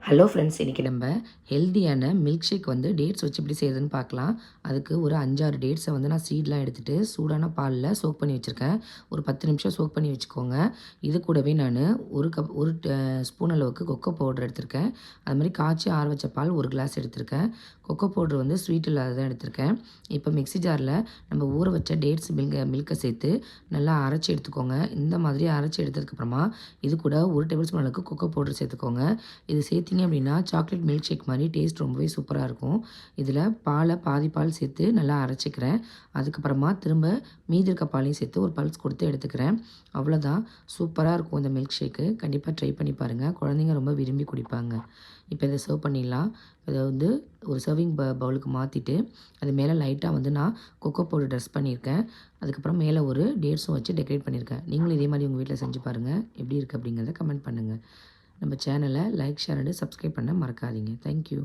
Hello friends, இன்றைக்கி நம்ம ஹெல்த்தியான மில்க் ஷேக் டேட்ஸ் வச்சு எப்படி செய்யுதுன்னு பார்க்கலாம். அதுக்கு ஒரு 5-6 டேட்ஸை நான் சீட்லாம் எடுத்துகிட்டு சூடான பாலில் சோக் பண்ணி வச்சுருக்கேன். ஒரு 10 நிமிஷம் சோக் பண்ணி வச்சுக்கோங்க. இது கூடவே நான் ஒரு ஸ்பூன் அளவுக்கு கொக்கோ பவுடர் எடுத்திருக்கேன். அது மாதிரி காய்ச்சி ஆற வச்ச பால் 1 கிளாஸ் எடுத்திருக்கேன். கொக்கோ பவுடர் ஸ்வீட் இல்லாததான் எடுத்திருக்கேன். இப்போ மிக்ஸி ஜாரில் நம்ம ஊற வச்ச டேட்ஸ் மில்கை சேர்த்து நல்லா அரைச்சி எடுத்துக்கோங்க. இந்த மாதிரி அரைச்சி எடுத்ததுக்கப்புறமா இது கூட 1 டேபிள் ஸ்பூன் அளவுக்கு கொக்கோ பவுடர் சேர்த்துக்கோங்க. இது சேர்த்திங்க அப்படின்னா சாக்லேட் மில்க் ஷேக் மாதிரி டேஸ்ட் ரொம்பவே சூப்பராக இருக்கும். இதில் பாதி பால் சேர்த்து நல்லா அரைச்சிக்கிறேன். அதுக்கப்புறமா திரும்ப மீதி இருக்க பாலையும் சேர்த்து ஒரு பல்ஸ் கொடுத்து எடுத்துக்கிறேன். அவ்வளோதான், சூப்பராக இருக்கும் இந்த மில்க் ஷேக்கு. கண்டிப்பாக ட்ரை பண்ணி பாருங்கள், குழந்தைங்க ரொம்ப விரும்பி குடிப்பாங்க. இப்போ இதை சர்வ் பண்ணிடலாம். இதை ஒரு சர்விங் பவுலுக்கு மாற்றிட்டு அது மேலே லைட்டாக நான் கொக்கோ பவுடர் ட்ரெஸ் பண்ணியிருக்கேன். அதுக்கப்புறம் மேலே ஒரு டேட்ஸும் வச்சு டெக்கரேட் பண்ணியிருக்கேன். நீங்களும் இதே மாதிரி உங்கள் வீட்டில் செஞ்சு பாருங்கள். எப்படி இருக்குது அப்படிங்கிறத கமெண்ட் பண்ணுங்கள். நம்ம சேனலை லைக், ஷேர் அண்ட் சப்ஸ்கிரைப் பண்ண மறக்காதீங்க. தேங்க்யூ.